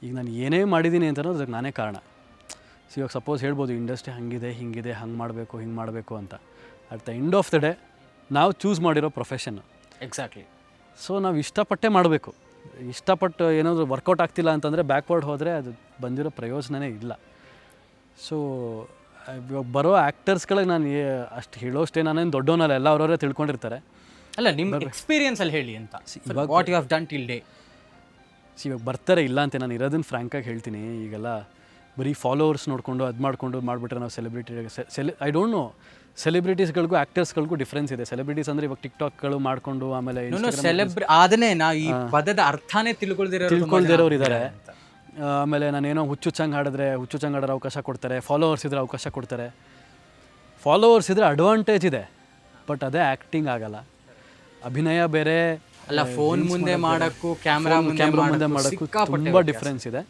ಈಗ ನಾನು ಏನೇ ಮಾಡಿದ್ದೀನಿ ಅಂತ ಅನ್ನೋದು ಅದಕ್ಕೆ ನಾನೇ ಕಾರಣ. ಸೊ ಇವಾಗ ಸಪೋಸ್ ಹೇಳ್ಬೋದು ಇಂಡಸ್ಟ್ರಿ ಹಾಗಿದೆ ಹಿಂಗಿದೆ ಹಂಗೆ ಮಾಡಬೇಕು ಹಿಂಗೆ ಮಾಡಬೇಕು ಅಂತ. At the end of the day ನಾವು ಚೂಸ್ ಮಾಡಿರೋ ಪ್ರೊಫೆಷನ್ನು. ಎಕ್ಸಾಕ್ಟ್ಲಿ. ಸೊ ನಾವು ಇಷ್ಟಪಟ್ಟೇ ಮಾಡಬೇಕು. ಇಷ್ಟಪಟ್ಟು ಏನಾದರೂ ವರ್ಕೌಟ್ ಆಗ್ತಿಲ್ಲ ಅಂತಂದರೆ ಬ್ಯಾಕ್ವರ್ಡ್ ಹೋದರೆ ಅದು ಬಂದಿರೋ ಪ್ರಯೋಜನವೇ ಇಲ್ಲ. ಸೊ ಇವಾಗ ಬರೋ ಆ್ಯಕ್ಟರ್ಸ್ಗಳಿಗೆ ನಾನು ಅಷ್ಟು ಹೇಳೋಷ್ಟೇ ನಾನೇನು ದೊಡ್ಡವನಲ್ಲ, ಎಲ್ಲ ಅವರವರೇ ತಿಳ್ಕೊಂಡಿರ್ತಾರೆ. ಅಲ್ಲ, ನಿಮ್ಮ ಎಕ್ಸ್ಪೀರಿಯನ್ಸಲ್ಲಿ ಹೇಳಿ ಅಂತ, ಇವಾಗ what you have done till day. ಇವಾಗ ಬರ್ತಾರೆ ಇಲ್ಲ ಅಂತ ನಾನು ಇರೋದನ್ನು ಫ್ರ್ಯಾಂಕಾಗಿ ಹೇಳ್ತೀನಿ. ಈಗೆಲ್ಲ ಬರೀ ಫಾಲೋವರ್ಸ್ ನೋಡಿಕೊಂಡು ಅದು ಮಾಡಿಬಿಟ್ರೆ ನಾವು ಐ ಡೋಂಟ್ ನೋ, ಸೆಲೆಬ್ರಿಟೀಸ್ಗಳಿಗೂ ಆ್ಯಕ್ಟರ್ಸ್ಗಳಿಗೂ ಡಿಫ್ರೆನ್ಸ್ ಇದೆ. ಸೆಲೆಬ್ರಿಟೀಸ್ ಅಂದರೆ ಇವಾಗ ಟಿಕ್ಟಾಕ್ಗಳು ಮಾಡಿಕೊಂಡು ಆಮೇಲೆ ಅದನ್ನೇ ನಾವು ಈ ಪದದ ಅರ್ಥನೇ ತಿಳ್ಕೊಳ್ದಿರೋರು ಇದ್ದಾರೆ. ಆಮೇಲೆ ನಾನೇನೋ ಹುಚ್ಚುಚ್ಚಂಗೆ ಹಾಡಿದ್ರೆ ಅವಕಾಶ ಕೊಡ್ತಾರೆ. ಫಾಲೋವರ್ಸ್ ಇದ್ರೆ ಅವಕಾಶ ಕೊಡ್ತಾರೆ. ಫಾಲೋವರ್ಸ್ ಇದ್ರೆ ಅಡ್ವಾಂಟೇಜ್ ಇದೆ, ಬಟ್ ಅದೇ ಆ್ಯಕ್ಟಿಂಗ್ ಆಗಲ್ಲ. ಅಭಿನಯ ಬೇರೆ ಅಲ್ಲ, ಫೋನ್ ಮುಂದೆ ಮಾಡೋಕ್ಕೂ ಕ್ಯಾಮ್ರಾ ಮುಂದೆ ಮಾಡೋಕ್ಕೂ ತುಂಬ ಡಿಫ್ರೆನ್ಸ್ ಇದೆ.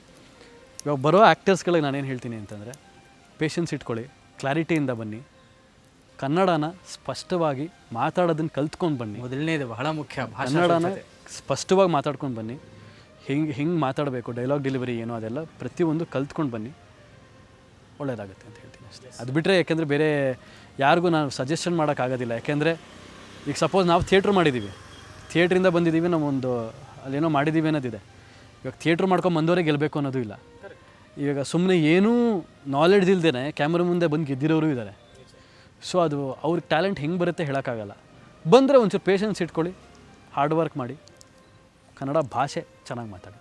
ಇವಾಗ ಬರೋ ಆ್ಯಕ್ಟರ್ಸ್ಗಳಿಗೆ ನಾನೇನು ಹೇಳ್ತೀನಿ ಅಂತಂದರೆ, ಪೇಷನ್ಸ್ ಇಟ್ಕೊಳ್ಳಿ, ಕ್ಲಾರಿಟಿಯಿಂದ ಬನ್ನಿ, ಕನ್ನಡನ ಸ್ಪಷ್ಟವಾಗಿ ಮಾತಾಡೋದನ್ನು ಕಲ್ತ್ಕೊಂಡು ಬನ್ನಿ. ಮೊದಲನೇದು ಬಹಳ ಮುಖ್ಯ. ಕನ್ನಡನ ಸ್ಪಷ್ಟವಾಗಿ ಮಾತಾಡ್ಕೊಂಡು ಬನ್ನಿ. ಹಿಂಗೆ ಮಾತಾಡಬೇಕು, ಡೈಲಾಗ್ ಡೆಲಿವರಿ ಏನೋ ಅದೆಲ್ಲ ಪ್ರತಿಯೊಂದು ಕಲ್ತ್ಕೊಂಡು ಬನ್ನಿ, ಒಳ್ಳೆಯದಾಗುತ್ತೆ ಅಂತ ಹೇಳ್ತೀನಿ ಅಷ್ಟೇ. ಅದು ಬಿಟ್ಟರೆ ಯಾಕೆಂದರೆ ಬೇರೆ ಯಾರಿಗೂ ನಾವು ಸಜೆಷನ್ ಮಾಡೋಕ್ಕಾಗೋದಿಲ್ಲ. ಯಾಕೆಂದರೆ ಈಗ ಸಪೋಸ್ ನಾವು ಥಿಯೇಟ್ರ್ ಮಾಡಿದ್ದೀವಿ, ಥಿಯೇಟ್ರಿಂದ ಬಂದಿದ್ದೀವಿ, ನಾವೊಂದು ಅಲ್ಲೇನೋ ಮಾಡಿದ್ದೀವಿ ಅನ್ನೋದಿದೆ. ಇವಾಗ ಥಿಯೇಟ್ರ್ ಮಾಡ್ಕೊಂಡು ಬಂದವರೇ ಗೆಲ್ಲಬೇಕು ಅನ್ನೋದು ಇಲ್ಲ. ಇವಾಗ ಸುಮ್ಮನೆ ಏನೂ ನಾಲೆಡ್ಜ್ ಇಲ್ಲದೇ ಕ್ಯಾಮ್ರಾ ಮುಂದೆ ಬಂದು ಗೆದ್ದಿರೋರು ಇದ್ದಾರೆ. ಸೊ ಅದು ಅವ್ರಿಗೆ ಟ್ಯಾಲೆಂಟ್ ಹೆಂಗೆ ಬರುತ್ತೆ ಹೇಳೋಕ್ಕಾಗಲ್ಲ. ಬಂದರೆ ಒಂಚೂರು ಪೇಷನ್ಸ್ ಇಟ್ಕೊಳ್ಳಿ, ಹಾರ್ಡ್ ವರ್ಕ್ ಮಾಡಿ, ಕನ್ನಡ ಭಾಷೆ ಚೆನ್ನಾಗಿ ಮಾತಾಡಿ.